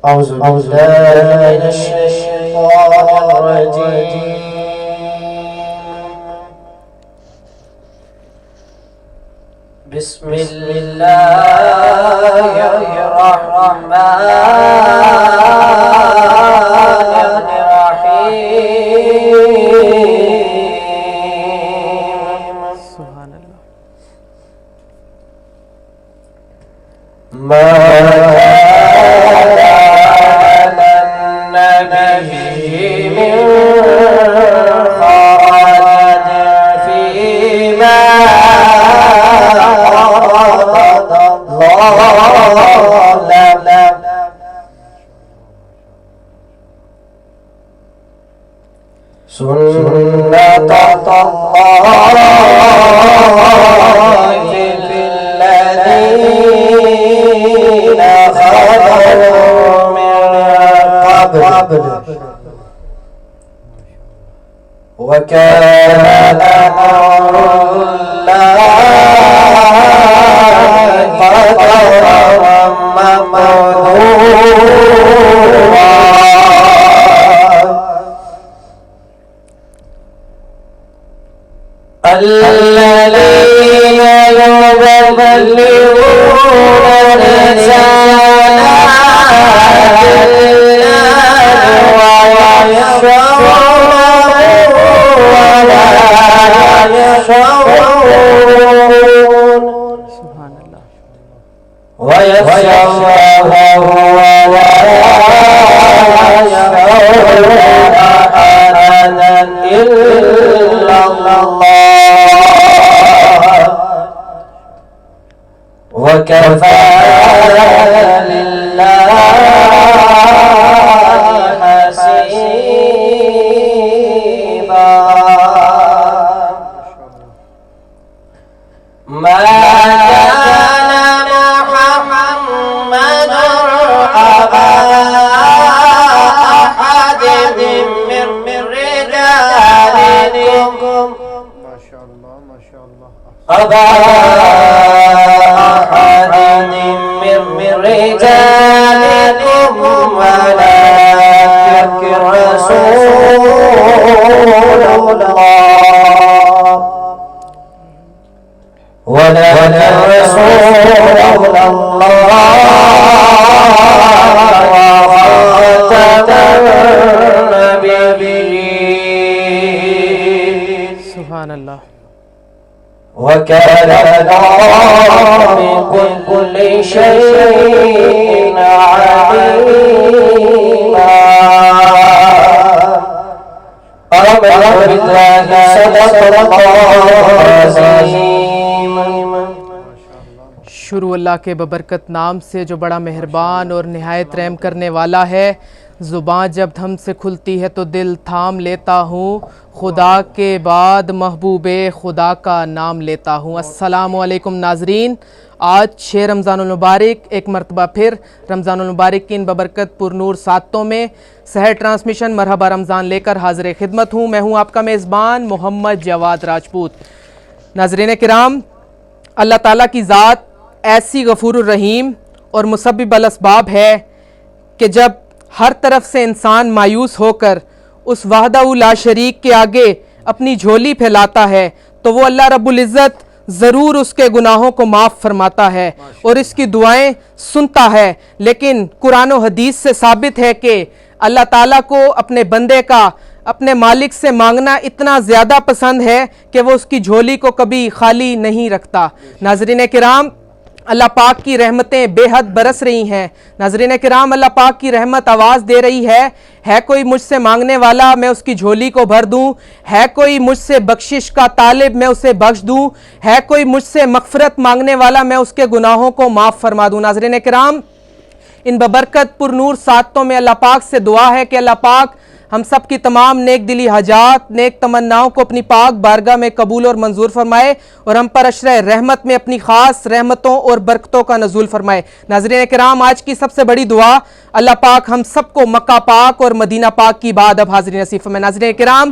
أعوذ بالله من الشيطان الرجيم. بسم الله الرحمن الرحيم. سبحان اللہ. ما كان النبي من خرج فيما فرض الله له سنة الله في الذين خلوا من قبل وكان أمر الله قدرا مقدورا. الذين يبلغون رسالات الله ويخشونه ولا يخشون سبحان اللہ. ويخشونه ولا يخشون أحدا إلا الله وكفى بالله حسيبا. ما كان محمد أبا أحد من رجالكم أبا أحد من رجالكم ولكن رسول الله ولكن رسول الله وخاتم النبيين. سبحان اللہ. وكان الله بكل شيء عليما. آمنا بالله صدق الله العظيم. شروع اللہ کے ببرکت نام سے جو بڑا مہربان اور نہایت رحم کرنے والا ہے. زبان جب دھم سے کھلتی ہے تو دل تھام لیتا ہوں. خدا کے بعد محبوب خدا کا نام لیتا ہوں. السلام علیکم ناظرین. آج 6 رمضان المبارک ایک مرتبہ پھر رمضان المبارک کی ان ببرکت پر نور ساتوں میں سحر ٹرانسمیشن مرحبا رمضان لے کر حاضر خدمت ہوں. میں ہوں آپ کا میزبان محمد جواد راجپوت. ناظرین کرام، اللہ تعالیٰ کی ذات ایسی غفور الرحیم اور مسبب الاسباب ہے کہ جب ہر طرف سے انسان مایوس ہو کر اس وحدہ لا شریک کے آگے اپنی جھولی پھیلاتا ہے تو وہ اللہ رب العزت ضرور اس کے گناہوں کو معاف فرماتا ہے اور اس کی دعائیں سنتا ہے. لیکن قرآن و حدیث سے ثابت ہے کہ اللہ تعالیٰ کو اپنے بندے کا اپنے مالک سے مانگنا اتنا زیادہ پسند ہے کہ وہ اس کی جھولی کو کبھی خالی نہیں رکھتا. ناظرین کرام، اللہ پاک کی رحمتیں بے حد برس رہی ہیں. ناظرین کرام، اللہ پاک کی رحمت آواز دے رہی ہے کوئی مجھ سے مانگنے والا میں اس کی جھولی کو بھر دوں. ہے کوئی مجھ سے بخشش کا طالب میں اسے بخش دوں. ہے کوئی مجھ سے مغفرت مانگنے والا میں اس کے گناہوں کو معاف فرما دوں. ناظرین کرام، ان ببرکت پر نور ساتوں میں اللہ پاک سے دعا ہے کہ اللہ پاک ہم سب کی تمام نیک دلی حاجات، نیک تمناؤں کو اپنی پاک بارگاہ میں قبول اور منظور فرمائے اور ہم پر عشرہ رحمت میں اپنی خاص رحمتوں اور برکتوں کا نزول فرمائے. ناظرین کرام، آج کی سب سے بڑی دعا اللہ پاک ہم سب کو مکہ پاک اور مدینہ پاک کی بعد اب حاضری نصیب فرمائے. ناظرین کرام،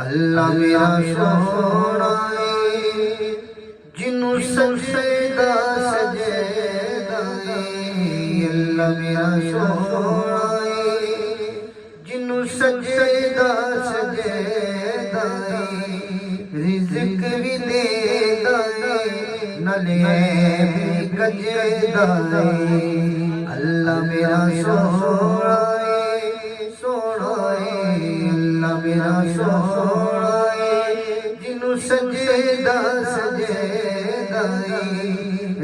اللہ میرا سونا جنوں سجدہ سجدہ اللہ میرا سونا جنوں سجدہ سجدہ رزق بھی دیندا نالے بھی گجدا اللہ میرا سونا اللہ میرا سونا جنوں سجدہ سجدہ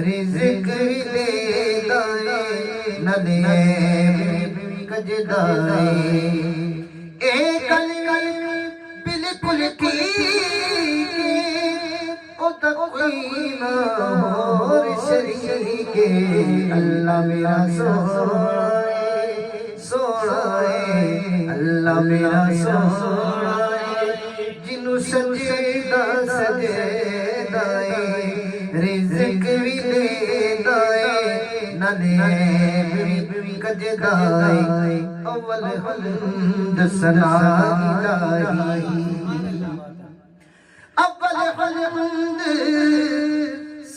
رزق بھی دیندا نالے بھی گجدا اے گل بالکل ٹھیک او تک کوئی نہ اور شریک اللہ میرا سونا اللہ میرا سونا جنوں سجدہ سجدہ رزق بھی دیندا نالے بھی گجدا اول حمد ثنا الہی اول حمد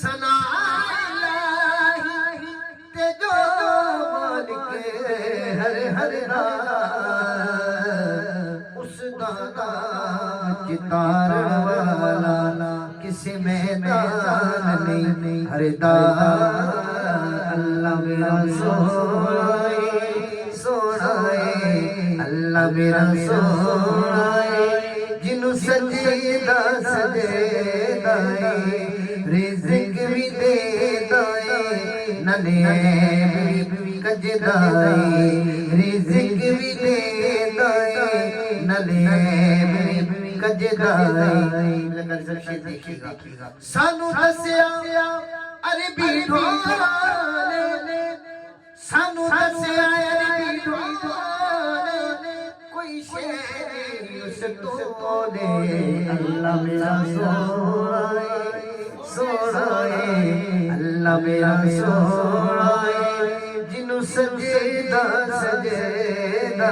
ثنا الہی تے جو مالک ہر ہر اس دانا چتار والا کسی میدان نہیں ہر اللہ میرا سونا اللہ میرا سونا جنوں سجدہ سجدہ رزق بھی دیندا نالے بھی گجدا رزق بھی دیندا نالے بھی گجدا سانو دسیا عربی ڈھولے سانو دسیا عربی ڈھولے کوئی شے اس تو دے اللہ میرا سونا اللہ میرا سونا جنوں سجدہ سجدہ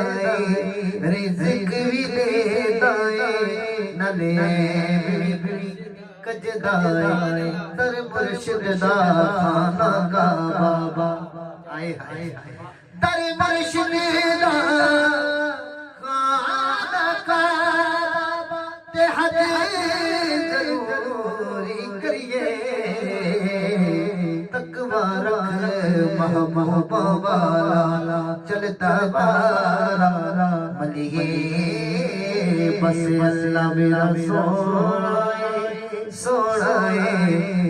رزق بھی دیندا نالے بھی گجدا در مرشد دا خانہ کعبہ آئے ہائے در مرشد دا خانہ کعبہ تے حج ضروری کریے تقوی رکھ محبوبہ والا چلتا بارا ملیے بس اللہ میرا سونا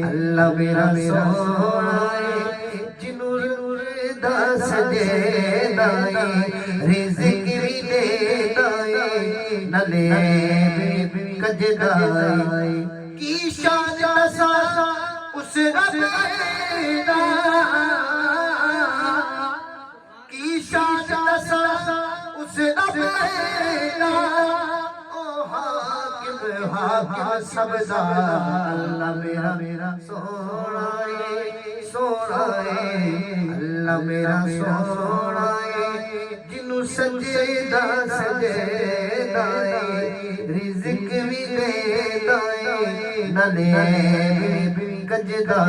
اللہ میرا سونا جنوں سجدہ سجدہ رزق بھی دیندا نالے بھی گجدا کی شان دسا اس رب دا کی شان دسا اس رب دا او حاکم سب دا اللہ میرا سونا اللہ میرا سونا جنوں سجدہ سجدہ رزق بھی دیندا نالے بھی گجدا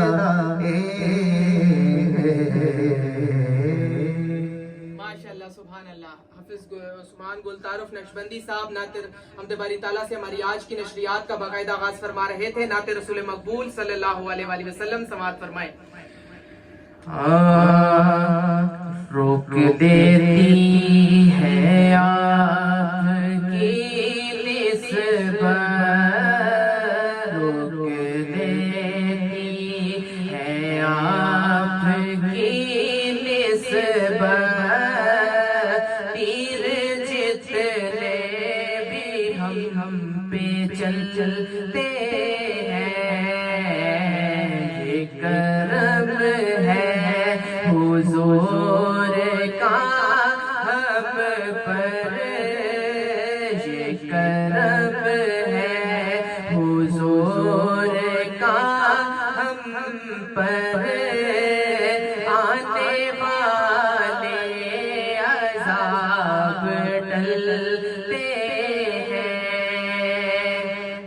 ماشاءاللہ سبحان اللہ۔ حافظ عثمان گلتارف نقشبندی صاحب نعت حمد باری تعالیٰ سے ہماری آج کی نشریات کا باقاعدہ آغاز فرما رہے تھے۔ نعت رسول مقبول صلی اللہ علیہ وسلم سماعت فرمائے۔ روک دیتی ہے آپ کی نسبت، روک دیتی ہے آپ کی نسبت، تیر جتنے بھی ہم پہ چلتے ہیں، یہ کرم ہے حضور کا ہم پر، یہ کرم ہے حضور کا ہم پر، آنے والے عذاب ٹلتے ہیں،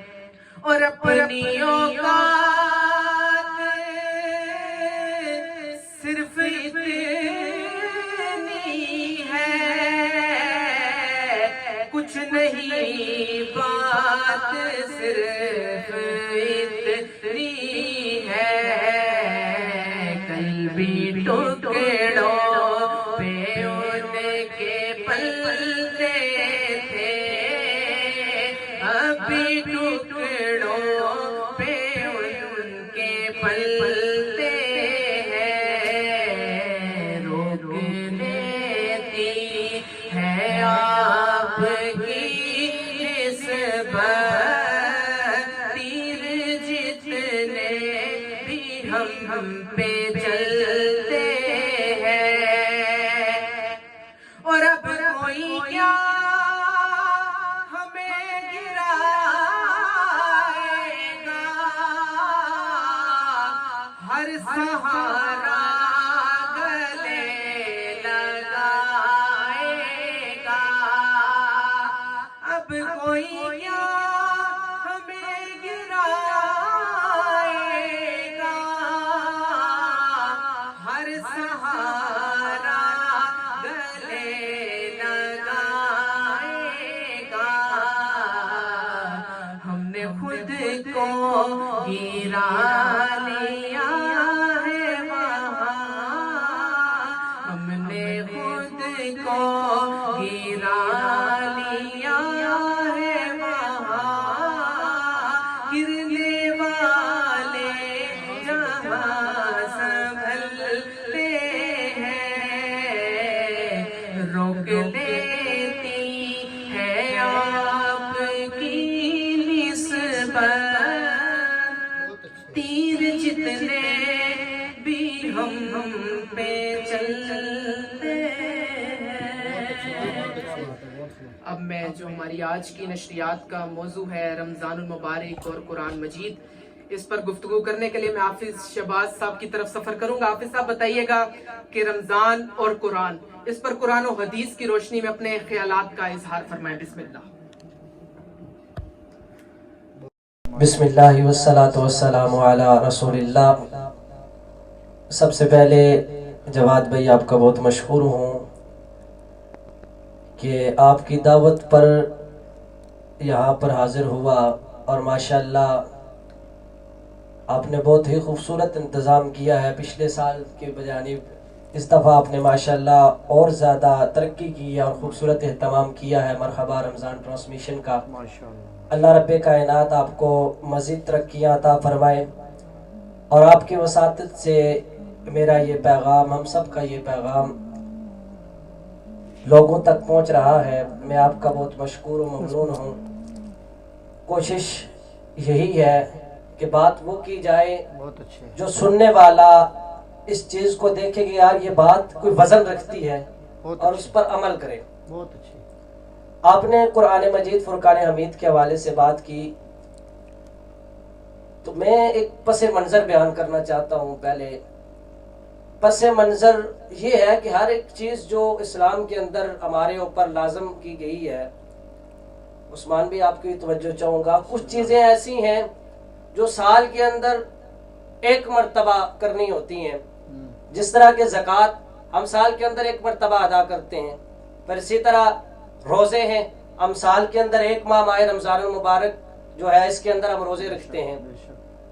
اور اپنی اوقات صرف اتنی ہے، کچھ نہیں بات صرف اتنی ہے، کل بھی ٹکڑوں پہ ان کے پلتے تھے، ابھی ٹکڑوں پہ ان کے پلتے ہیں، روک لیتی ہے آپ کی نسبت، تیر جتنے بھی ہم پہ چلتے ہیں، اور اب کوئی کیا ہمیں گرائے گا، ہر سہارا گلے لگائے گا، اب کوئی کیا ہمیں گرائے گا، ہر سہارا گلے لگائے گا، ہم نے خود کو گرا لیا ہے وہاں، ہم نے خود کو گرا لیا ہے وہاں، گرنے والے جہاں سنبھلتے ہیں، روک لیتی ہے آپ کی نسبت، تیر جتنے بھی ہم پہ چلتے ہیں۔ اب میں جو ہماری آج کی نشریات کا موضوع ہے رمضان المبارک اور قرآن مجید، اس پر گفتگو کرنے کے لیے میں حافظ شہباز صاحب کی طرف سفر کروں گا۔ حافظ صاحب بتائیے گا کہ رمضان اور قرآن، اس پر قرآن و حدیث کی روشنی میں اپنے خیالات کا اظہار فرمائیں۔ بسم اللہ۔ بسم اللہ والصلاة والسلام علی رسول اللہ۔ سب سے پہلے جواد بھائی آپ کا بہت مشکور ہوں کہ آپ کی دعوت پر یہاں پر حاضر ہوا، اور ماشاءاللہ آپ نے بہت ہی خوبصورت انتظام کیا ہے پچھلے سال کے بجانب، اس دفعہ آپ نے ماشاءاللہ اور زیادہ ترقی کی ہے اور خوبصورت اہتمام کیا ہے۔ مرحبا رمضان ٹرانسمیشن کا، اللہ رب کائنات آپ کو مزید ترقیاں عطا فرمائے، اور آپ کے وساطت سے میرا یہ پیغام، ہم سب کا یہ پیغام لوگوں تک پہنچ رہا ہے۔ میں آپ کا بہت مشکور و ممنون ہوں۔ کوشش یہی ہے کہ بات وہ کی جائے جو سننے والا اس چیز کو دیکھے کہ یار یہ بات کوئی وزن رکھتی ہے اور اس پر عمل کرے۔ آپ نے قرآن مجید فرقان حمید کے حوالے سے بات کی، تو میں ایک پس منظر بیان کرنا چاہتا ہوں۔ پہلے پس منظر یہ ہے کہ ہر ایک چیز جو اسلام کے اندر ہمارے اوپر لازم کی گئی ہے، عثمان بھی آپ کی توجہ چاہوں گا، کچھ چیزیں ایسی ہیں جو سال کے اندر ایک مرتبہ کرنی ہوتی ہیں، جس طرح کہ زکوٰۃ ہم سال کے اندر ایک مرتبہ ادا کرتے ہیں، پھر اسی طرح روزے ہیں، ہم سال کے اندر ایک ماہ ماہ رمضان المبارک جو ہے اس کے اندر ہم روزے رکھتے ہیں،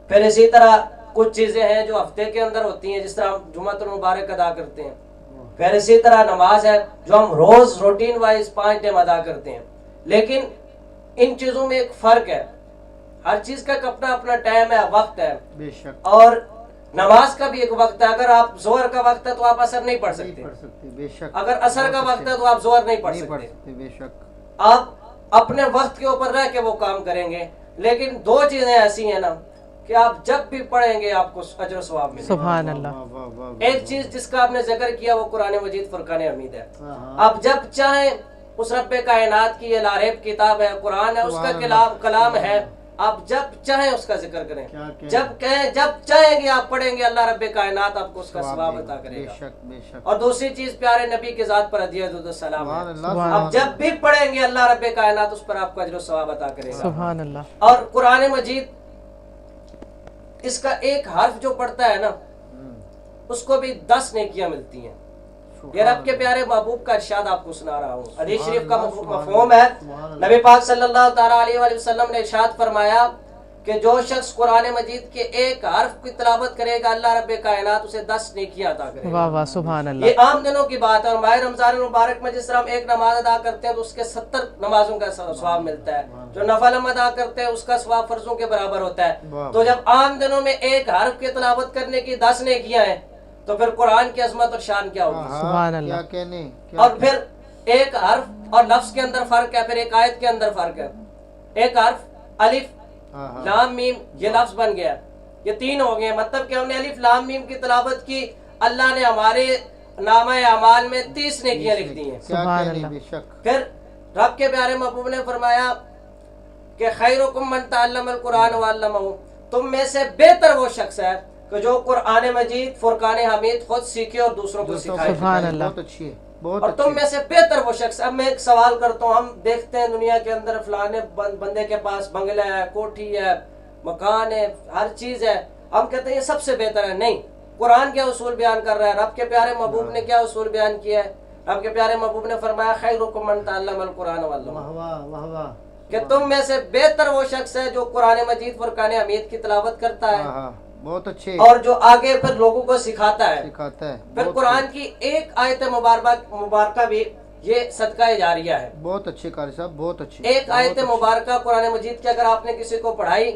پھر اسی طرح کچھ چیزیں ہیں جو ہفتے کے اندر ہوتی ہیں، جس طرح ہم جمعۃ المبارک ادا کرتے ہیں۔ پھر اسی طرح نماز ہے جو ہم روز روٹین وائز 5 ٹائم ادا کرتے ہیں، لیکن ان چیزوں میں ایک فرق ہے، ہر چیز کا ایک اپنا اپنا ٹائم ہے، وقت ہے، بے شک اور نماز کا بھی ایک وقت ہے. اگر آپ ظہر کا وقت ہے تو آپ اثر نہیں پڑھ سکتے، بے شک اگر اثر کا وقت ہے تو آپ ظہر نہیں پڑھ سکتے. بے شک آپ اپنے وقت کے اوپر رہ کے وہ کام کریں گے. لیکن 2 چیزیں ایسی ہیں نا کہ آپ جب بھی پڑھیں گے آپ کو اجر و ثواب ملے گا. سبحان اللہ. ایک چیز جس کا آپ نے ذکر کیا وہ قرآن مجید فرقان حمید ہے. آپ جب چاہیں اس رب کائنات کی یہ لاریب کتاب ہے، قرآن ہے، اس کا کلام ہے، آپ جب چاہیں اس کا ذکر کریں، جب چاہیں گے آپ پڑھیں گے، اللہ رب کائنات آپ کو اس کا ثواب عطا کرے گا. اور دوسری چیز پیارے نبی کی ذات پر ہدیہ درود و سلام ہے، آپ جب بھی پڑھیں گے اللہ رب کائنات اس پر آپ کو اجر و ثواب عطا کرے گا. سبحان اللہ. اور قرآن مجید اس کا ایک حرف جو پڑھتا ہے نا اس کو بھی 10 نیکیاں ملتی ہیں. یہ رب کے پیارے محبوب کا ارشاد آپ کو سنا رہا ہوں. حدیث شریف کا مفہوم ہے، نبی پاک صلی اللہ تعالیٰ علیہ وآلہ وسلم نے ارشاد فرمایا کہ جو شخص قرآن مجید کے ایک حرف کی تلاوت کرے گا اللہ رب کائنات اسے 10 نیکیاں عطا کرے گا. واہ واہ سبحان اللہ. یہ عام دنوں کی بات ہے، اور ماہ رمضان المبارک میں جس طرح ہم ایک نماز ادا کرتے ہیں تو اس کے 70 نمازوں کا ثواب ملتا ہے، جو نفل ہم ادا کرتے ہیں اس کا ثواب فرضوں کے برابر ہوتا ہے. تو جب عام دنوں میں ایک حرف کی تلاوت کرنے کی 10 نیکیاں ہیں تو پھر قرآن کی عظمت اور شان کیا ہوگی. سبحان اللہ. کیا کہنے. اور پھر ایک حرف اور لفظ کے اندر فرق ہے، پھر ایک آیت کے اندر فرق ہے. ایک حرف الف لام میم یہ لفظ بن گیا، یہ 3 ہو گئے. مطلب کہ ہم نے الف لام میم کی تلاوت کی، اللہ نے ہمارے نامہ اعمال میں 30 نیکیاں لکھ دی ہیں. سبحان اللہ. بے شک. پھر رب کے پیارے محبوب نے فرمایا کہ خیرکم من تعلم القرآن وعلمہ، تم میں سے بہتر وہ شخص ہے کہ جو قرآن مجید فرقان حمید خود سیکھے اور دوسروں کو سکھائے. سبحان اللہ. بہت اچھی ہے، بہت اور تم میں سے بہتر وہ شخص. اب میں ایک سوال کرتا ہوں، ہم دیکھتے ہیں دنیا کے اندر فلانے بندے کے پاس بنگلہ ہے، کوٹھی ہے، مکان ہے، ہر چیز ہے، ہم کہتے ہیں یہ سب سے بہتر ہے. نہیں، قرآن کیا اصول بیان کر رہا ہے، رب کے پیارے محبوب نے کیا اصول بیان کیا ہے. رب کے پیارے محبوب نے فرمایا خیرکم من تعلم القرآن وعلمہ، کہ تم میں سے بہتر وہ شخص ہے جو قرآن مجید فرقان حمید کی تلاوت کرتا ہے بہت اچھے اور جو آگے پھر لوگوں کو سکھاتا ہے. سکھاتا ہے. پھر قرآن کی ایک آیت مبارکہ بھی یہ صدقہ جاریہ ہے. بہت اچھے قاری صاحب، بہت اچھے. ایک آیت مبارکہ قرآن مجید کی اگر آپ نے کسی کو پڑھائی،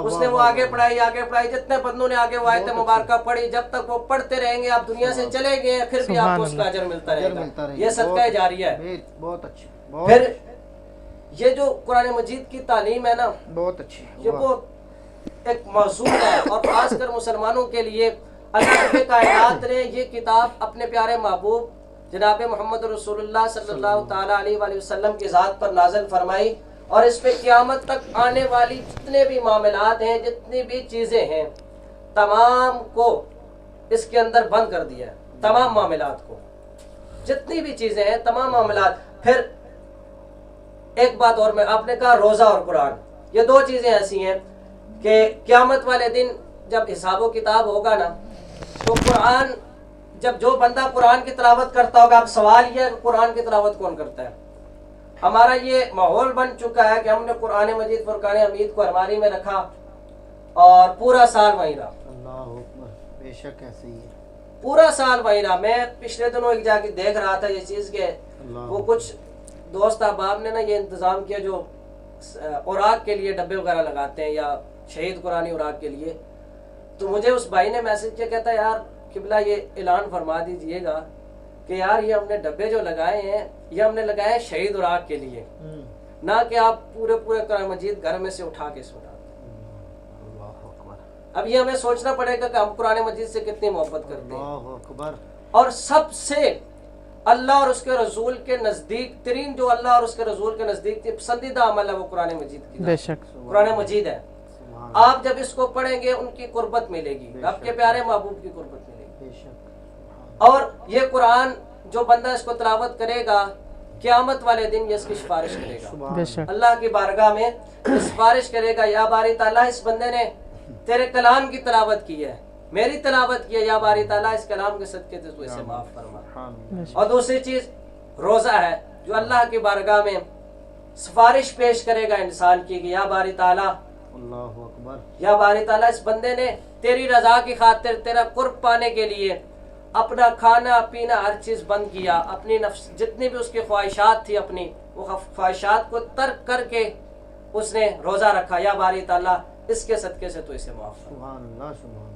اس نے وہ آگے پڑھائی، جتنے بندوں نے آگے وہ آیت مبارکہ پڑھی، جب تک وہ پڑھتے رہیں گے آپ دنیا سے چلے گئے پھر بھی آپ کو اس کا اجر ملتا رہے گا. یہ صدقہ جاریہ ہے. بہت اچھے. پھر یہ جو قرآن مجید کی تعلیم ہے نا بہت اچھی، یہ بہت ایک موضوع ہے، اور خاص کر مسلمانوں کے لیے اللہ رب کائنات نے یہ کتاب اپنے پیارے محبوب جناب محمد رسول اللہ صلی اللہ تعالیٰ علیہ وآلہ وسلم کی ذات پر نازل فرمائی، اور اس پہ قیامت تک آنے والی جتنے بھی معاملات ہیں، جتنی بھی چیزیں ہیں، تمام کو اس کے اندر بند کر دیا ہے. تمام معاملات کو، جتنی بھی چیزیں ہیں، تمام معاملات. پھر ایک بات اور، میں آپ نے کہا روزہ اور قرآن، یہ 2 چیزیں ایسی ہیں کہ قیامت والے دن جب حساب و کتاب ہوگا نا تو قرآن، جب جو بندہ قرآن کی تلاوت کرتا ہوگا، اب سوال یہ ہے کہ قرآن کی تلاوت کون کرتا ہے. ہمارا یہ ماحول بن چکا ہے کہ ہم نے قرآن مجید فرقان حمید کو الماری میں رکھا اور پورا سال وہیں رہا. اللہ اکبر. بے شک ایسے ہی ہے، پورا سال وہیں رہا. میں پچھلے دنوں ایک جا کے دیکھ رہا تھا یہ چیز کہ وہ کچھ دوست احباب نے نا یہ انتظام کیا جو اوراق کے لیے ڈبے وغیرہ لگاتے ہیں یا شہید قرآنی اوراق کے لیے. تو مجھے اس بھائی نے میسج کیا، کہتا یار قبلہ یہ اعلان فرما دیجئے گا کہ یار یہ ہم نے ڈبے جو لگائے ہیں یہ ہم نے لگائے ہیں شہید اوراق کے لیے، نہ کہ آپ پورے قرآن مجید گھر میں سے اٹھا کے سنا. اب یہ ہمیں سوچنا پڑے گا کہ ہم قرآن مجید سے کتنی محبت کرتے ہیں. اور سب سے اللہ اور اس کے رسول کے نزدیک ترین، جو اللہ اور اس کے رسول کے نزدیک پسندیدہ عمل ہے وہ قرآن مجید کی. بے شک قرآن مجید ہے. آپ جب اس کو پڑھیں گے ان کی قربت ملے گی، رب کے پیارے محبوب کی قربت ملے گی. اور یہ قرآن جو بندہ اس کو تلاوت کرے گا قیامت والے دن یہ اس کی سفارش کرے گا، اللہ کی بارگاہ میں سفارش کرے گا، یا باری تعالیٰ اس بندے نے تیرے کلام کی تلاوت کی ہے، میری تلاوت کی ہے، یا باری تعالیٰ اس کلام کے صدقے سے تو اسے معاف فرما. اور دوسری چیز روزہ ہے جو اللہ کی بارگاہ میں سفارش پیش کرے گا انسان کی کہ یا باری تعالیٰ، اللہ اکبر، یا باری تعالیٰ اس بندے نے تیری رضا کی خاطر، تیرا قرب پانے کے لیے اپنا کھانا پینا ہر چیز بند کیا, اپنی نفس جتنی بھی اس کی خواہشات تھی اپنی وہ خواہشات کو ترک کر کے اس نے روزہ رکھا. یا باری تعالیٰ اس کے صدقے سے تو اسے معاف کر. سبحان اللہ سبحان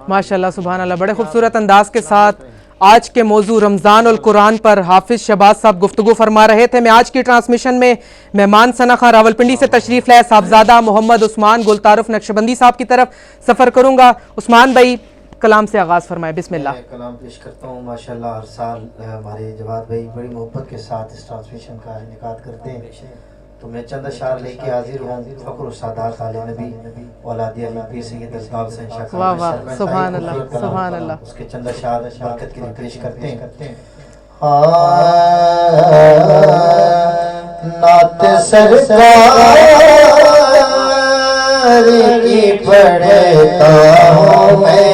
ماشاءاللہ سبحان اللہ. بڑے خوبصورت انداز کے ساتھ آج کے موضوع رمضان القرآن پر حافظ شہباز صاحب گفتگو فرما رہے تھے. میں آج کی ٹرانسمیشن میں مہمان ثنا خان راولپنڈی سے تشریف لائے صاحبزادہ محمد عثمان گلتعارف نقشبندی صاحب کی طرف سفر کروں گا. عثمان بھائی کلام سے آغاز فرمائے, بسم اللہ. میں کلام پیش کرتا ہوں. ماشاءاللہ ہر سال ہمارے جواد بھائی بڑی محبت کے ساتھ اس ٹرانسمیشن کا انعقاد کرتے ہیں, تو میں چند اشعار لے کے حاضر ہوں. فخر السادات علی نبی اولاد علی پیر سید اسباب حسین شاہ واہ واہ سبحان اللہ سبحان اللہ. اس کے چند اشعار برکت کے لیے پیش کرتے ہیں. نعت سرکار کی پڑھتا ہوں میں,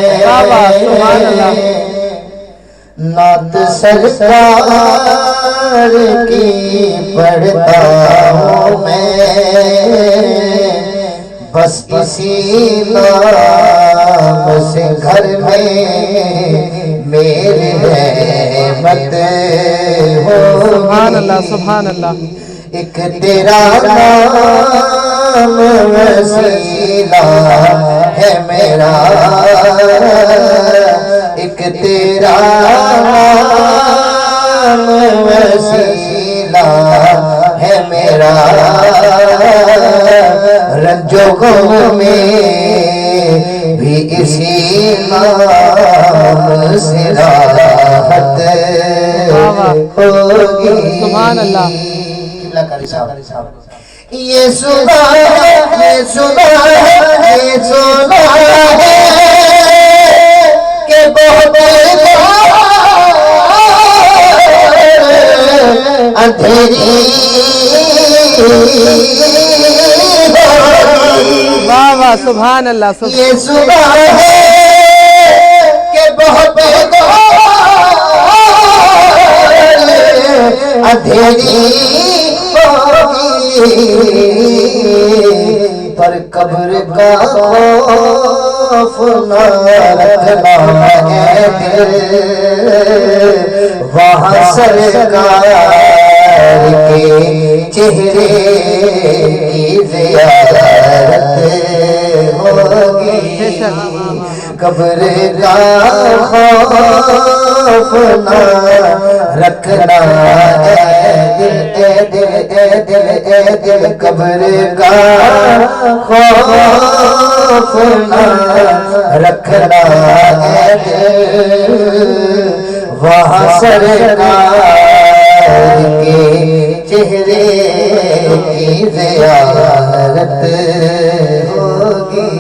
نعت سرکار کی پڑھتا ہوں میں, بس اسی نام سے گھر میں میری رحمت ہو. سبحان اللہ سبحان اللہ. ایک تیرا نام وسیلہ ہے میرا, ایک تیرا نام وسیلہ ہے میرا, رنجو غم میں بھی اسی نام سے راحت ہوگی. سبحان اللہ. یہ سنا ہے, یہ سنا ہے, یہ سنا ہے کہ بہت اندھیری واہ واہ سبحان اللہ. یہ سنا ہے کہ بہت اندھیری پر قبر کا خوف نہ رکھنا ہے دل, وہاں سرکار کے چہرے کی زیارت ہوگی. قبر کا خوف نہ رکھنا اے دل, قبر کا خوف نہ رکھنا اے دل, وہاں سرکار کے چہرے کی زیارت ہوگی.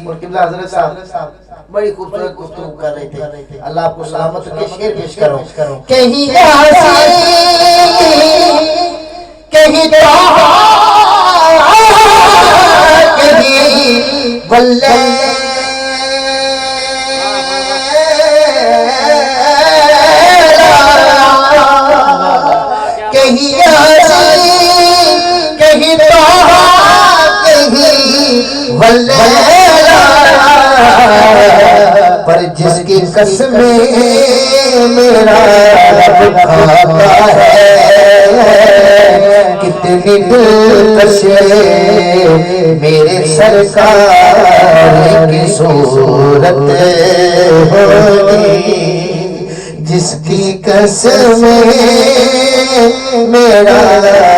اور قبلہ حضرت صاحب بڑی خوبصورت گفتگو کر رہے تھے. اللہ آپ کو سلامت کے شعر پیش کرو. کہیں کہیں کہیں بلے کہیں کہیں پر جس کی قسم میرا رب کھاتا ہے, کتنی دلکش میرے سرکار کی صورت ہوگی, جس کی قسم میرا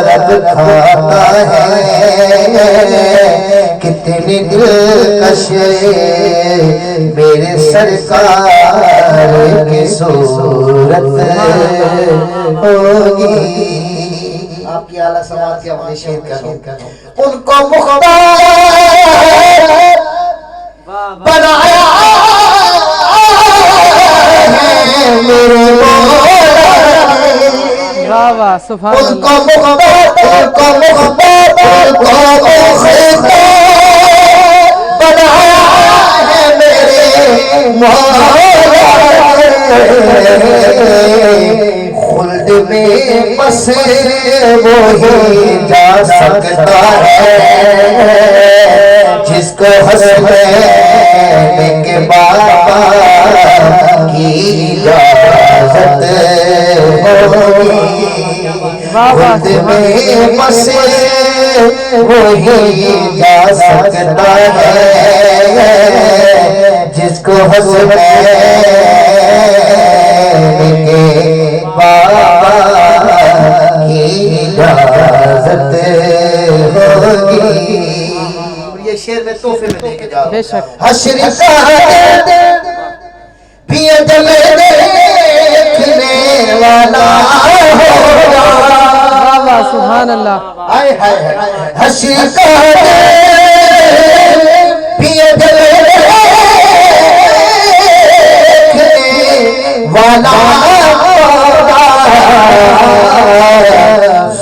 رب کھاتا ہے, کتنی دلکش میرے سرکار کی صورت ہوگی. آپ کی اعلیٰ سماعت کے اپنے شعر کرو. ان کو مختار بنایا ہے میرے مولا, واہ واہ سبحان ان کو مختار, ان کو مختار, ان کو مختار بنایا ہے میرے مولا, خلد میں بس وہی جا سکتا ہے جس کو حسنین کے بابا کی اجازت ہوگی خود میں بسے وہی جا سکتا ہے جس کو حسنین کے بابا کی اجازت ہوگی. یہ شعر میں تحفے میں دے کے جا رہا ہوں. حشر کا بھی عجب دیکھنے والا ہوگا. سبحان اللہ. حشر کا بھی عجب دیکھنے والا ہوگا.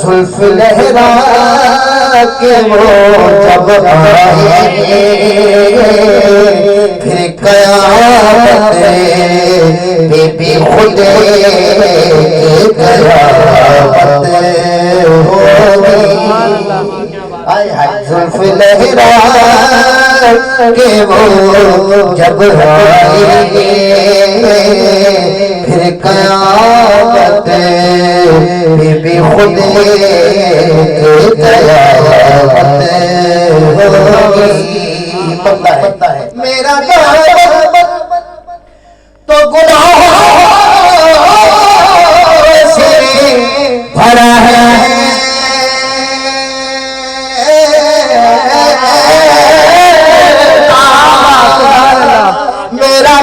زلف لہرا کہ وہ جب آئیں گے پھر قیامت بی بی خود قیامت ہوگی. زلف لہرا کہ وہ جب آئیں گے پھر قیامت بی بی خود قیامت ہوگی. بندہ ہے میرا تو گناہوں سے بھرا ہے میرا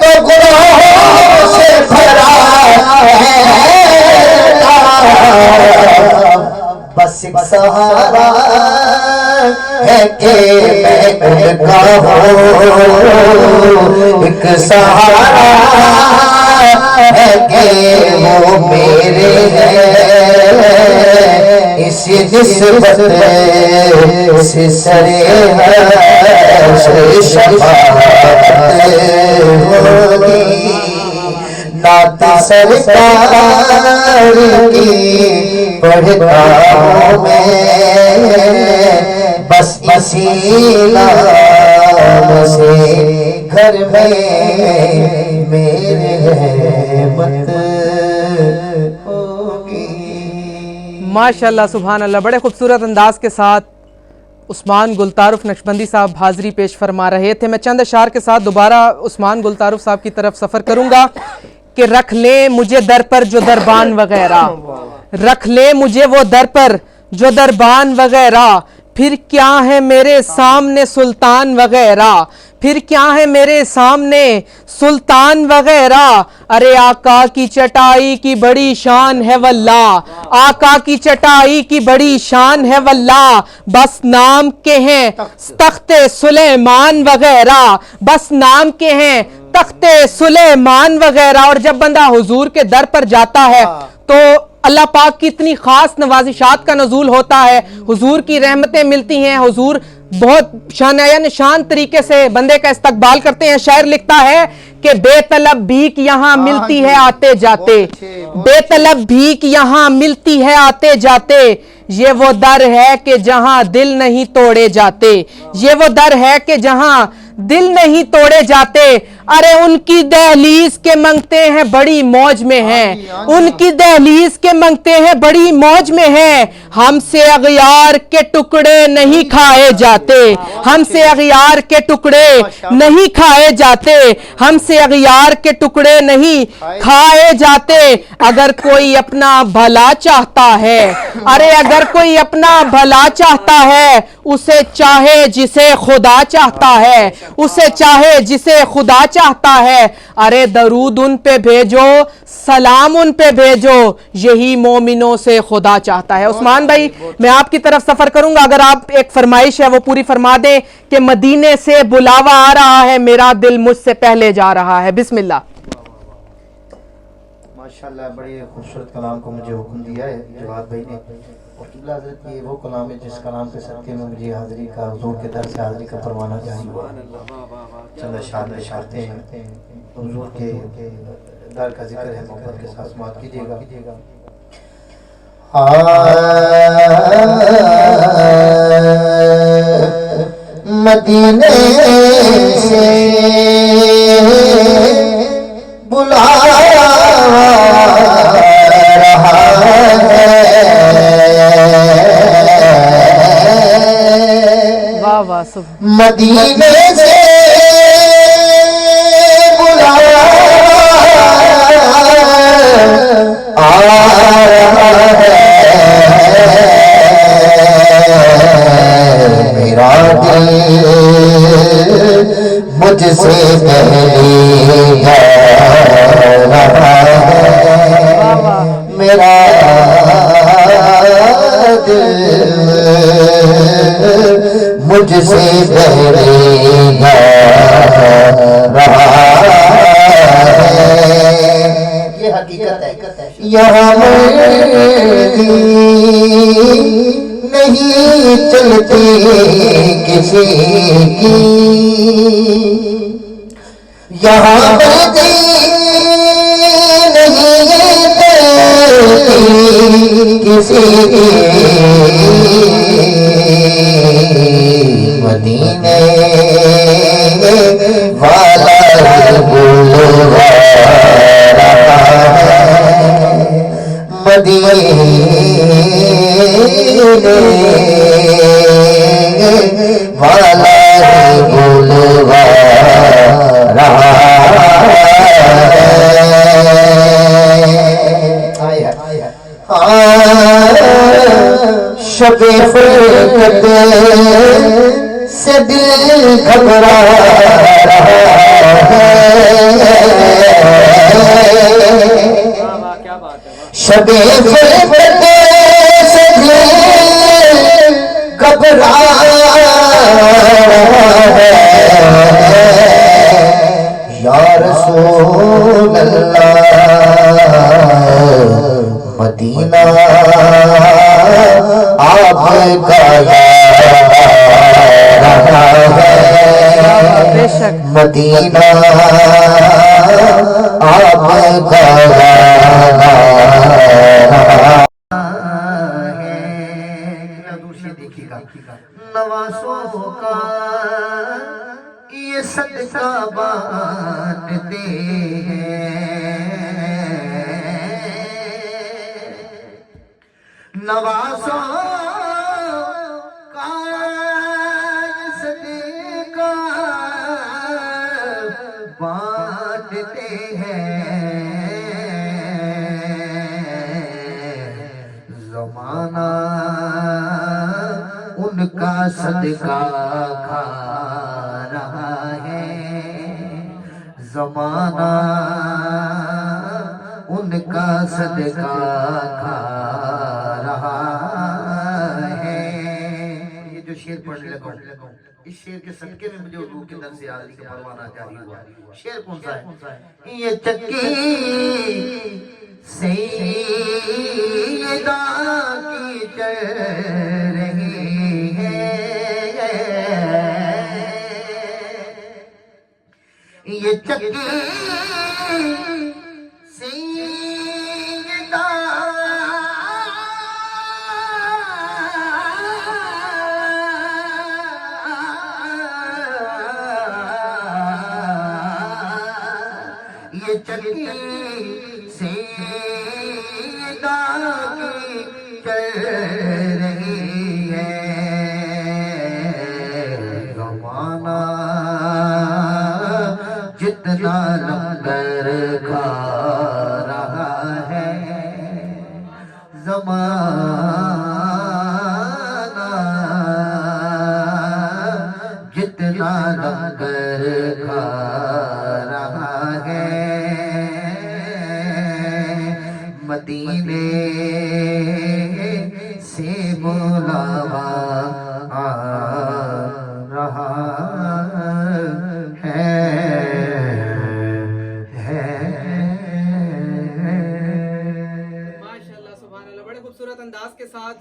تو گناہوں سے بھرا ہے. بس ایک سہارا ہے کہ میں ان کا ہوں. ایک سہارا ہے کہ وہ میرے ہیں. اسی نسبت سے سرے شفاعت ہوگی. نعت سرکار کی پڑھتا ہوں میں بس اسی نام سے گھر میں میرے رحمت ہوگی. ماشاءاللہ سبحان اللہ. بڑے خوبصورت انداز کے ساتھ عثمان گلتارف نقشبندی صاحب حاضری پیش فرما رہے تھے. میں چند اشعار کے ساتھ دوبارہ عثمان گلتارف صاحب کی طرف سفر کروں گا کہ رکھ لیں مجھے در پر جو دربان وغیرہ، رکھ لیں مجھے وہ در پر جو دربان وغیرہ، پھر کیا ہے میرے سامنے سلطان وغیرہ، پھر کیا ہے میرے سامنے سلطان وغیرہ. ارے آقا کی چٹائی کی بڑی شان ہے واللہ، آقا کی چٹائی کی بڑی شان ہے واللہ. بس نام کے ہیں تخت سلیمان وغیرہ، بس نام کے ہیں تخت سلیمان وغیرہ. اور جب بندہ حضور کے در پر جاتا ہے تو اللہ پاک کی اتنی خاص نوازشات کا نزول ہوتا ہے، حضور کی رحمتیں ملتی ہیں، حضور بہت شان طریقے سے بندے کا استقبال کرتے ہیں. شاعر لکھتا ہے کہ بے طلب بھیک یہاں ملتی ہے آتے جاتے، بے طلب بھیک یہاں ملتی ہے آتے جاتے. یہ وہ در ہے کہ جہاں دل نہیں توڑے جاتے، یہ وہ در ہے کہ جہاں دل نہیں توڑے جاتے. ارے ان کی دہلیز کے منگتے ہیں بڑی موج میں ہیں، ان کی دہلیز کے منگتے ہیں بڑی موج میں ہیں. ہم سے اغیار کے ٹکڑے نہیں کھائے جاتے، ہم سے اغیار کے ٹکڑے نہیں کھائے جاتے، ہم سے اغیار کے ٹکڑے نہیں کھائے جاتے. اگر کوئی اپنا بھلا چاہتا ہے، ارے اگر کوئی اپنا بھلا چاہتا ہے، اسے چاہے جسے خدا چاہتا ہے، اسے چاہے جسے خدا چاہتا ہے. ارے درود ان پہ بھیجو، سلام ان پہ بھیجو، یہی مومنوں سے خدا چاہتا ہے. عثمان بھائی میں آپ کی طرف سفر کروں گا، اگر آپ ایک فرمائش ہے وہ پوری فرما دیں کہ مدینے سے بلاوا آ رہا ہے، میرا دل مجھ سے پہلے جا رہا ہے. بسم اللہ. ماشاءاللہ بڑے خوبصورت کلام کو مجھے حکم دیا ہے جواد بھائی نے. اور قبلہ حضرت یہ وہ کلام ہے جس کلام کے صدقے میں مجھے حاضری کا، حضور کے در سے حاضری کا پروانہ جاری ہوا. چند اشعار اشارتے ہیں، حضور کے در کا ذکر ہے، محبت کے ساتھ سماعت کیجیے گا. مدینے سے بلا رہا ہے، واہ واہ سبحان مدینے سے بلا آ رہا ہے، میرا دل مجھ سے پہلی ہے رہا ہے، میرا دل مجھ سے پہلی ہے رہا ہے، یہ حقیقت ہے، یہاں مرضی نہیں چلتی کسی کی، یہاں مرضی نہیں چلتی کسی کی، مدینے والا بلوا رہا ہے، مدینے والا بلوا رہا ہے، شب فرقت سے دل گھبرا رہا ہے، شب فرقت سے دل گھبرا رہا ہے، یا رسول اللہ مدینہ آپ کا رہا ہے، بے شک مدینہ آپ کا دیکھیے گا، نوازوں کا یہ صدقہ بانٹتے ہیں، نوازوں کا یہ صدقہ بانٹتے ہیں، زمانہ ان کا صدقہ کھا رہا ہے، زمانہ ان کا صدقہ کھا رہا ہے، یہ جو شعر پڑھنے لگا ہوں، اس شعر کے صدقے میں مجھے حضور کے در سے آزادی کا پروانہ جاری ہوا، شعر کون سا ہے؟ یہ چکی سیدہ کی چل رہی ہے، یہ چکی سیدہ یہ چکی سیدہ کی چل رہی ہے، زمانہ جتنا لنگر کھا رہا ہے، زمانہ جتنا لنگر کھا رہا ہے، مدینے سے بلاوا آ رہا ہے، ماشاءاللہ سبحان اللہ، بڑے خوبصورت انداز کے ساتھ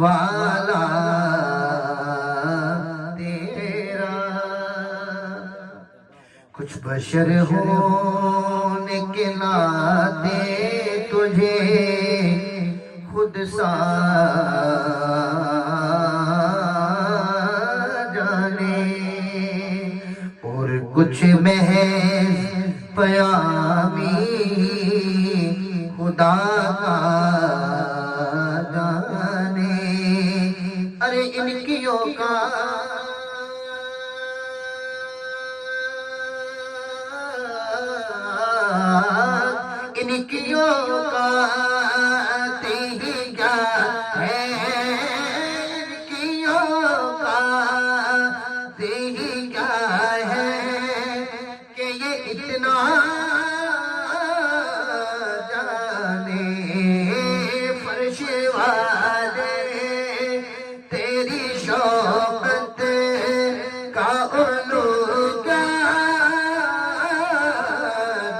والا تیرا، کچھ بشر ہونے کے ناطے تجھے خود سا جانے، اور کچھ محض پیامی خدا کا جانے، ارے ان کی اوقات ان کی اوقات ہی کیا ہے، ان کی اوقات ہی کیا ہے کہ یہ اتنا جانے، فرش والے تیری شوقت کا علو کیا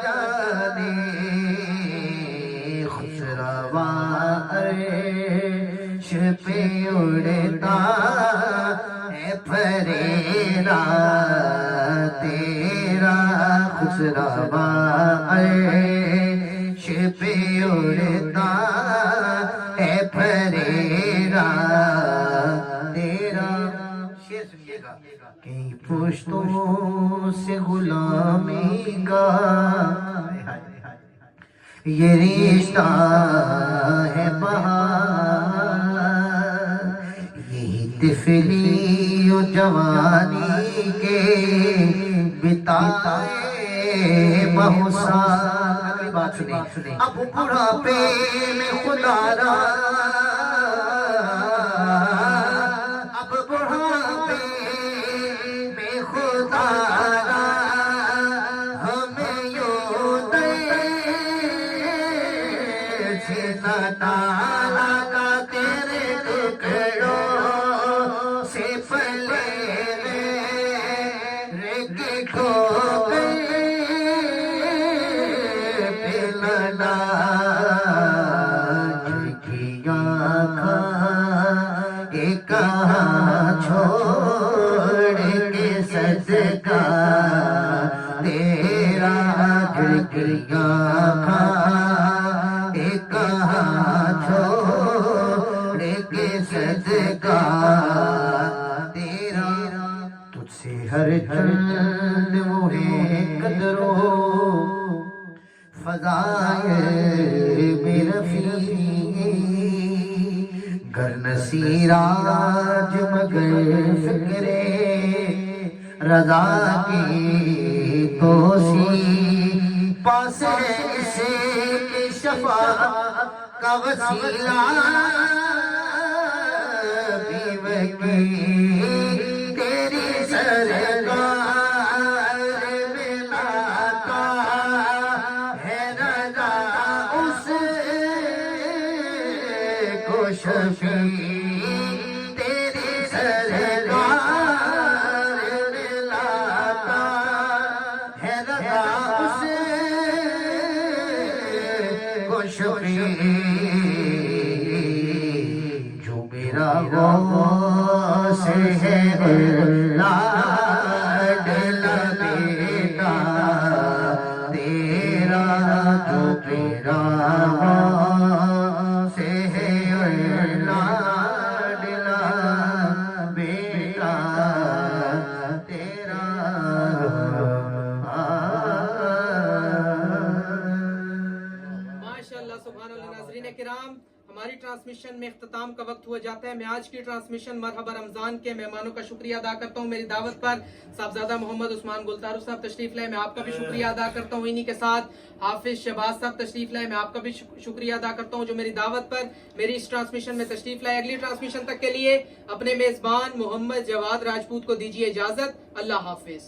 جانے، خسروا عرش پہ اڑتا ہے پھریرا تیرا، خسروا عرش پہ اڑتا ہے پھریرا تیرا، شیر سنیے گا، کئی پشتوں سے غلامی کا یہ رشتہ ہے بہار، یہی طفلی و جوانی کے بتائے بہت سال، اگلی بات سنیں، اب بڑھاپے میں خدا را، اب بڑھاپے میں خدا را ہمیں یوں دے ستارہ کا تیرے ٹکڑوں سے پلے رے کھو گئے پلنا، کھڑکیاں کہاں چھوڑ کے صدقہ تیرا، کھڑکیاں کہاں چھوڑ کے صدقہ تیرا، تجھ سے ہر چند وہ ہے قدر و فضائل رفیع، گر نصیراج مگر فکرے رضا کی توسی، پاس ہے اسے شفاعت کا وسیلہ بھی وکیل تیری سرکار ملاتا ہے رضا اس کو شفیع، تیری سرکار ملاتا ہے رضا اس کو شفیع، جو میرا غوث ہے لاڈلا بیٹا تیرا، جو میرا غوث ہے لاڈلا بیٹا تیرا، ماشاءاللہ سبحان اللہ۔ ناظرین کرام، ہماری ٹرانسمیشن میں اختتام کا وقت ہوا جاتا ہے۔ میں آج کی ٹرانسمیشن مرحبا رمضان کے مہمانوں کا شکریہ ادا کرتا ہوں، میری دعوت پر صاحبزادہ محمد عثمان گلتارو صاحب تشریف لائے، میں آپ کا بھی شکریہ ادا کرتا ہوں۔ انہی کے ساتھ حافظ شہباز صاحب تشریف لائے، میں آپ کا بھی شکریہ ادا کرتا ہوں جو میری دعوت پر میری اس ٹرانسمیشن میں تشریف لائے۔ اگلی ٹرانسمیشن تک کے لیے اپنے میزبان محمد جواد راجپوت کو دیجیے اجازت، اللہ حافظ۔